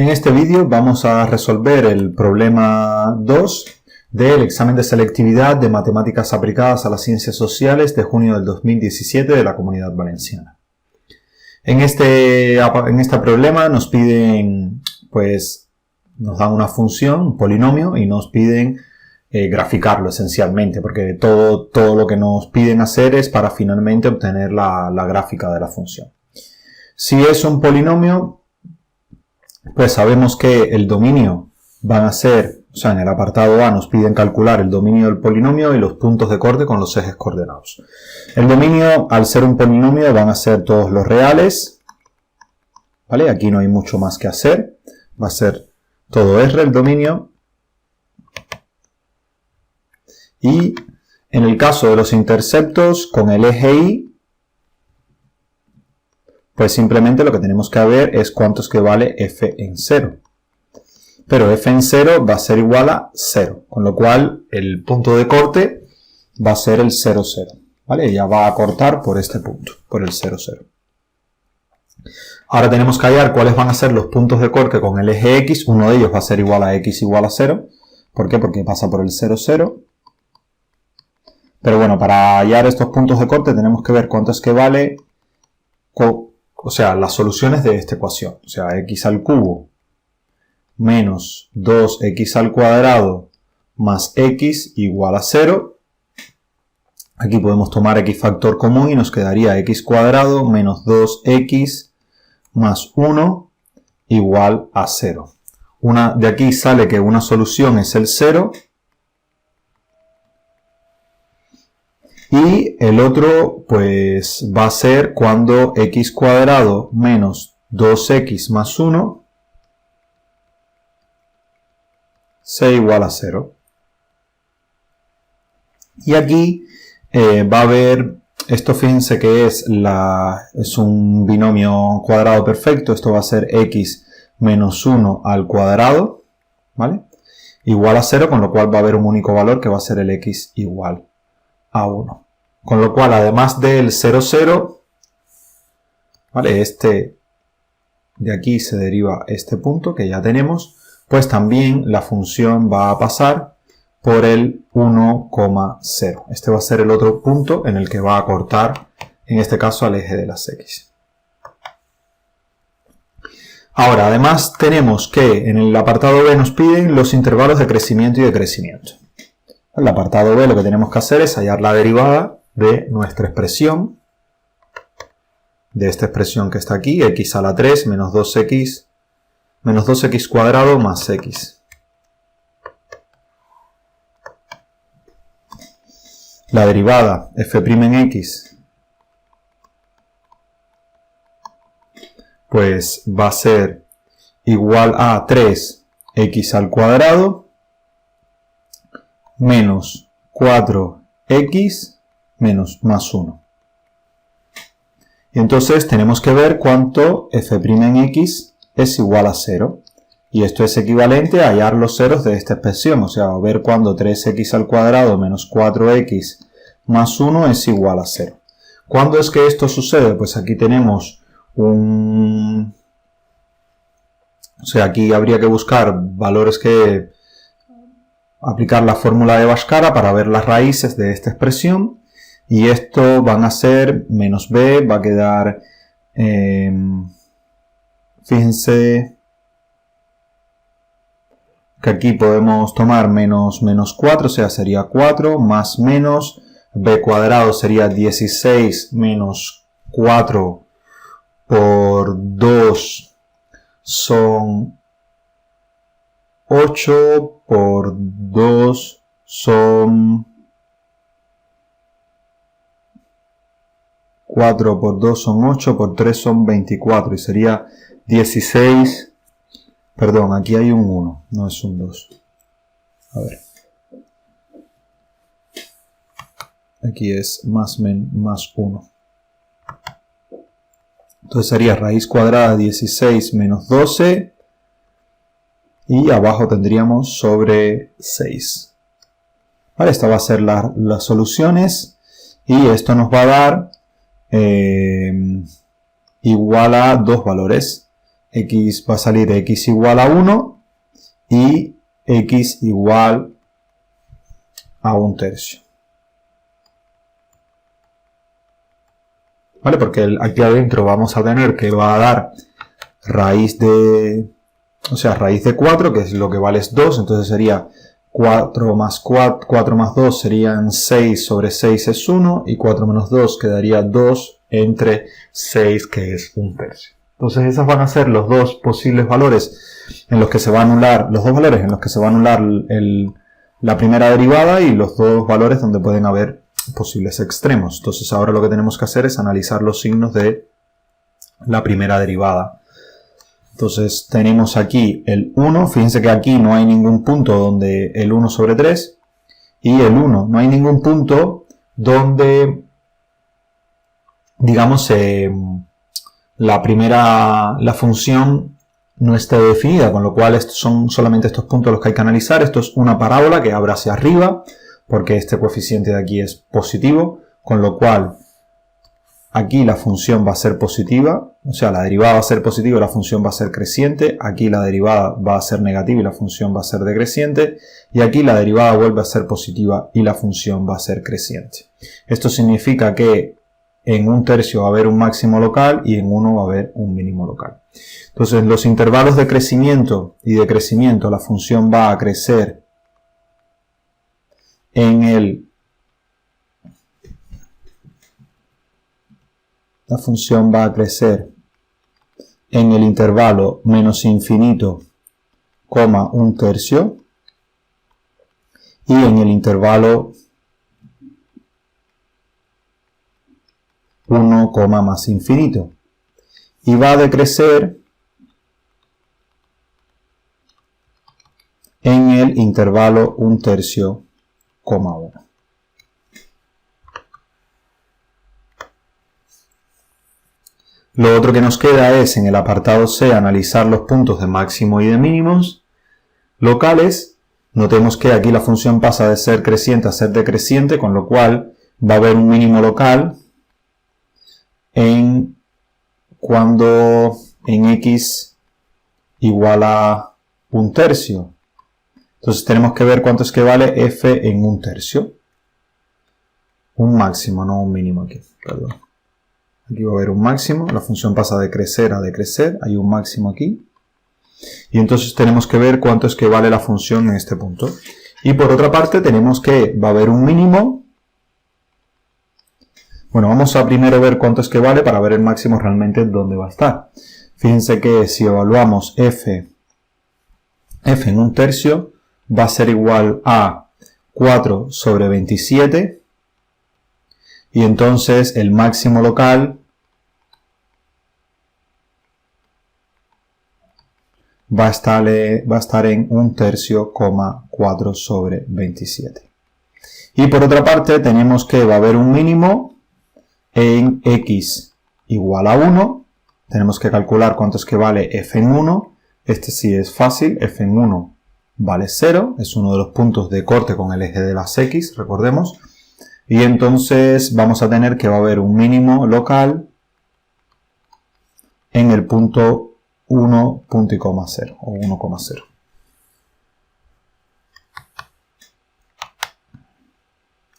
En este vídeo vamos a resolver el problema 2 del examen de selectividad de matemáticas aplicadas a las ciencias sociales de junio del 2017 de la Comunidad Valenciana. En este problema nos piden, nos dan una función, un polinomio, y nos piden graficarlo esencialmente, porque todo lo que nos piden hacer es para finalmente obtener la gráfica de la función. Si es un polinomio, pues sabemos que el dominio van a ser, en el apartado A nos piden calcular el dominio del polinomio y los puntos de corte con los ejes coordenados. El dominio, al ser un polinomio, van a ser todos los reales, ¿vale? Aquí no hay mucho más que hacer, va a ser todo R el dominio. Y en el caso de los interceptos, con el eje Y, pues simplemente lo que tenemos que ver es cuánto es que vale f en 0. Pero f en 0 va a ser igual a 0, con lo cual el punto de corte va a ser el 0, 0. ¿Vale? Ya va a cortar por este punto, por el 0, 0. Ahora tenemos que hallar cuáles van a ser los puntos de corte con el eje X. Uno de ellos va a ser igual a X igual a 0. ¿Por qué? Porque pasa por el 0, 0. Pero bueno, para hallar estos puntos de corte tenemos que ver cuánto es que vale, las soluciones de esta ecuación. O sea, x al cubo menos 2x al cuadrado más x igual a 0. Aquí podemos tomar x factor común y nos quedaría x cuadrado menos 2x más 1 igual a 0. De aquí sale que una solución es el 0. Y el otro, pues, va a ser cuando x cuadrado menos 2x más 1 sea igual a 0. Y aquí va a haber, esto fíjense que es un binomio cuadrado perfecto, esto va a ser x menos 1 al cuadrado, ¿vale? Igual a 0, con lo cual va a haber un único valor que va a ser el x igual a 1. Con lo cual, además del 0, 0, ¿vale? De aquí se deriva este punto que ya tenemos, pues también la función va a pasar por el 1,0. Este va a ser el otro punto en el que va a cortar, en este caso, al eje de las x. Ahora, además tenemos que en el apartado B nos piden los intervalos de crecimiento y decrecimiento. En el apartado B lo que tenemos que hacer es hallar la derivada de nuestra expresión, de esta expresión que está aquí, x a la 3 menos 2x cuadrado más x. La derivada f' en x pues va a ser igual a 3x al cuadrado menos 4x más 1. Y entonces tenemos que ver cuánto f' en x es igual a 0. Y esto es equivalente a hallar los ceros de esta expresión. O sea, ver cuándo 3x al cuadrado menos 4x más 1 es igual a 0. ¿Cuándo es que esto sucede? Pues aquí tenemos aquí habría que buscar valores que aplicar la fórmula de Bhaskara para ver las raíces de esta expresión. Y esto van a ser menos b, va a quedar, fíjense que aquí podemos tomar menos 4, o sea, sería 4, más menos, b cuadrado sería 16 menos 4 por 2 son 8, por 2 son 4, por 2 son 8, por 3 son 24 y sería 16, perdón, aquí hay un 1, no es un 2. A ver. Aquí es más 1. Entonces sería raíz cuadrada de 16 menos 12 y abajo tendríamos sobre 6. Vale, esta va a ser las soluciones y esto nos va a dar igual a dos valores. x va a salir x igual a 1 y x igual a 1/3. ¿Vale? Porque aquí adentro vamos a tener que va a dar raíz de 4, que es lo que vale es 2, entonces sería 4 más 2 serían 6 sobre 6 es 1, y 4 menos 2 quedaría 2 entre 6, que es 1/3. Entonces esos van a ser los dos posibles valores en los que se va a anular, los dos valores en los que se va a anular la primera derivada, y los dos valores donde pueden haber posibles extremos. Entonces ahora lo que tenemos que hacer es analizar los signos de la primera derivada. Entonces tenemos aquí el 1, fíjense que aquí no hay ningún punto donde el 1 sobre 3, y el 1, no hay ningún punto donde, digamos, la función no esté definida, con lo cual estos son solamente estos puntos los que hay que analizar. Esto es una parábola que abre hacia arriba, porque este coeficiente de aquí es positivo, con lo cual aquí la función va a ser positiva, o sea, la derivada va a ser positiva y la función va a ser creciente. Aquí la derivada va a ser negativa y la función va a ser decreciente. Y aquí la derivada vuelve a ser positiva y la función va a ser creciente. Esto significa que en 1/3 va a haber un máximo local y en 1 va a haber un mínimo local. Entonces, los intervalos de crecimiento y decrecimiento, la función va a crecer en el intervalo menos infinito, 1/3, y en el intervalo 1, más infinito. Y va a decrecer en el intervalo 1/3, 1. Lo otro que nos queda es, en el apartado C, analizar los puntos de máximo y de mínimos locales. Notemos que aquí la función pasa de ser creciente a ser decreciente, con lo cual va a haber un mínimo local cuando en x igual a 1/3. Entonces tenemos que ver cuánto es que vale f en 1/3. Un máximo, no un mínimo aquí, perdón. Aquí va a haber un máximo, la función pasa de crecer a decrecer, hay un máximo aquí. Y entonces tenemos que ver cuánto es que vale la función en este punto. Y por otra parte tenemos que va a haber un mínimo. Bueno, vamos a primero ver cuánto es que vale para ver el máximo realmente dónde va a estar. Fíjense que si evaluamos f en 1/3 va a ser igual a 4 sobre 27. Y entonces el máximo local va a estar en 1/3, 4 sobre 27. Y por otra parte tenemos que va a haber un mínimo en x igual a 1. Tenemos que calcular cuánto es que vale f en 1. Este sí es fácil, f en 1 vale 0. Es uno de los puntos de corte con el eje de las x, recordemos. Y entonces vamos a tener que va a haber un mínimo local en el punto 1,0 o 1,0.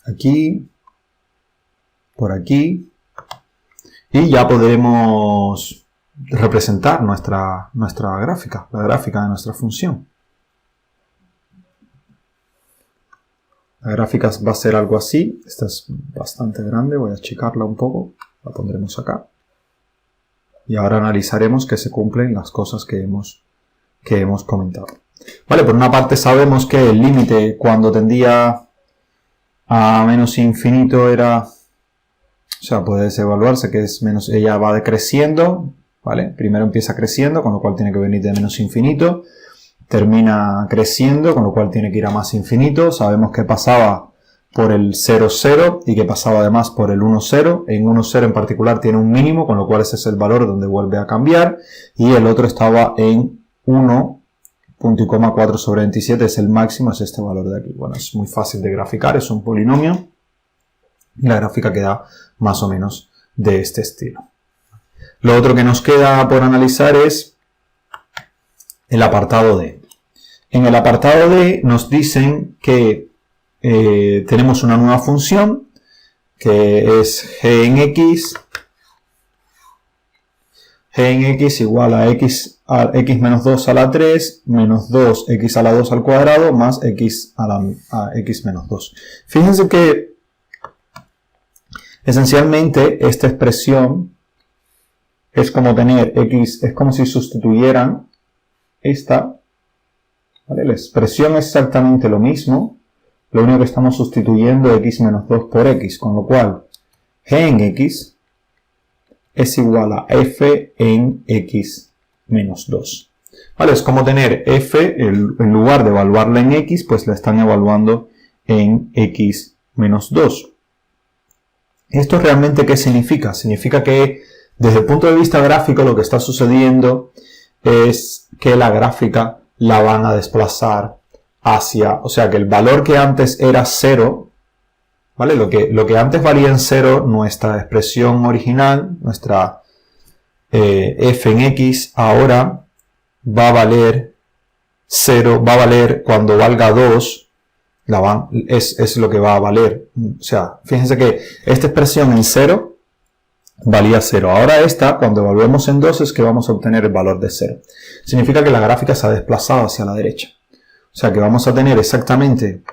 Aquí, por aquí, y ya podremos representar nuestra gráfica, la gráfica de nuestra función. La gráfica va a ser algo así. Esta es bastante grande, voy a achicarla un poco, la pondremos acá. Y ahora analizaremos que se cumplen las cosas que hemos comentado. Vale, por una parte sabemos que el límite cuando tendía a menos infinito era, o sea, puede evaluarse que es menos, ella va decreciendo, ¿vale? Primero empieza creciendo, con lo cual tiene que venir de menos infinito. Termina creciendo, con lo cual tiene que ir a más infinito. Sabemos que pasaba por el 0, 0 y que pasaba además por el 1, 0. En 1, 0 en particular tiene un mínimo, con lo cual ese es el valor donde vuelve a cambiar. Y el otro estaba en 1,4 sobre 27, es el máximo, es este valor de aquí. Bueno, es muy fácil de graficar, es un polinomio. Y la gráfica queda más o menos de este estilo. Lo otro que nos queda por analizar es el apartado D. En el apartado D nos dicen que tenemos una nueva función que es g en x igual a x menos 2 a la 3 menos 2x a la 2 al cuadrado más x a x menos 2. Fíjense que esencialmente esta expresión es como tener x, es como si sustituyeran esta, ¿vale? La expresión es exactamente lo mismo, lo único que estamos sustituyendo x menos 2 por x, con lo cual g en x es igual a f en x menos 2. ¿Vale? Es como tener f, en lugar de evaluarla en x, pues la están evaluando en x menos 2. ¿Esto realmente qué significa? Significa que desde el punto de vista gráfico lo que está sucediendo es que la gráfica la van a desplazar hacia, o sea que el valor que antes era 0, ¿vale? Lo que antes valía en 0, nuestra expresión original, nuestra f en x, ahora va a valer 0, va a valer cuando valga 2, es lo que va a valer. O sea, fíjense que esta expresión en 0 valía 0. Ahora esta, cuando volvemos en 2, es que vamos a obtener el valor de 0. Significa que la gráfica se ha desplazado hacia la derecha. O sea que vamos a tener exactamente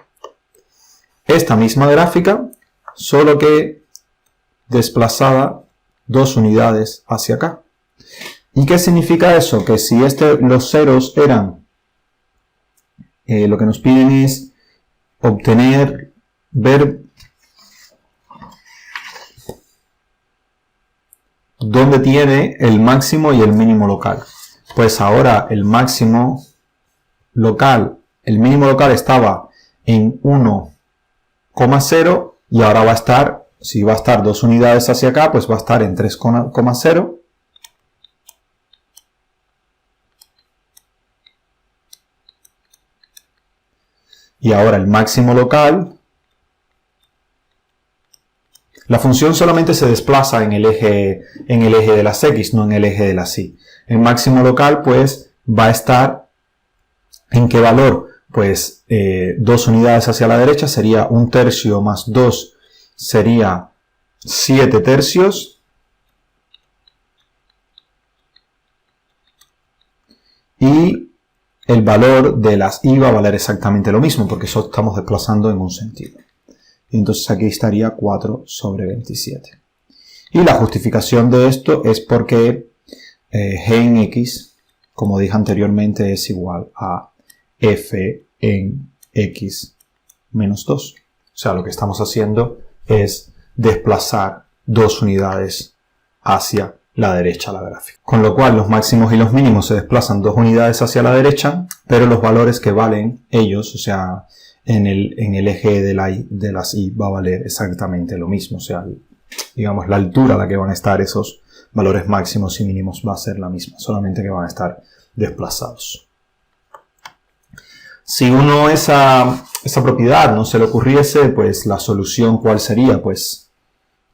esta misma gráfica, solo que desplazada 2 unidades hacia acá. ¿Y qué significa eso? Que si los ceros eran, lo que nos piden es ver dónde tiene el máximo y el mínimo local. Pues ahora el máximo local, el mínimo local estaba en 1,0 y ahora va a estar, si va a estar 2 unidades hacia acá, pues va a estar en 3,0. Y ahora el máximo local, la función solamente se desplaza en el eje de las x, no en el eje de las y. El máximo local, pues, va a estar ¿en qué valor? Pues 2 unidades hacia la derecha sería 1 tercio más 2 sería 7 tercios. Y el valor de las y va a valer exactamente lo mismo, porque eso estamos desplazando en un sentido. Y entonces aquí estaría 4 sobre 27. Y la justificación de esto es porque g en x, como dije anteriormente, es igual a f en x menos 2. O sea, lo que estamos haciendo es desplazar 2 unidades hacia la derecha la gráfica. Con lo cual los máximos y los mínimos se desplazan 2 unidades hacia la derecha, pero los valores que valen ellos, o sea, en el eje de las y va a valer exactamente lo mismo. O sea, digamos, la altura a la que van a estar esos valores máximos y mínimos va a ser la misma, solamente que van a estar desplazados. Si uno esa propiedad no se le ocurriese, pues la solución ¿cuál sería? Pues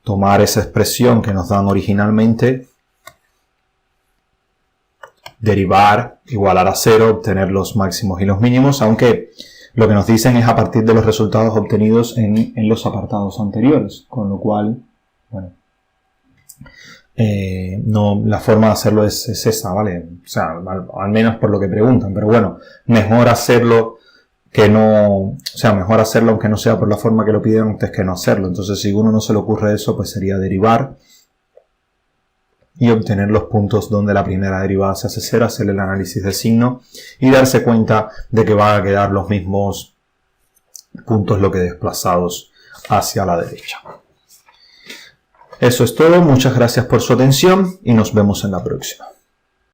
tomar esa expresión que nos dan originalmente, derivar, igualar a 0, obtener los máximos y los mínimos, aunque lo que nos dicen es a partir de los resultados obtenidos en los apartados anteriores, con lo cual, bueno, no, la forma de hacerlo es esa, ¿vale? O sea, al menos por lo que preguntan, pero bueno, mejor hacerlo mejor hacerlo aunque no sea por la forma que lo piden antes que no hacerlo. Entonces, si a uno no se le ocurre eso, pues sería derivar y obtener los puntos donde la primera derivada se hace 0, hacer el análisis de signo y darse cuenta de que van a quedar los mismos puntos lo que desplazados hacia la derecha. Eso es todo, muchas gracias por su atención y nos vemos en la próxima.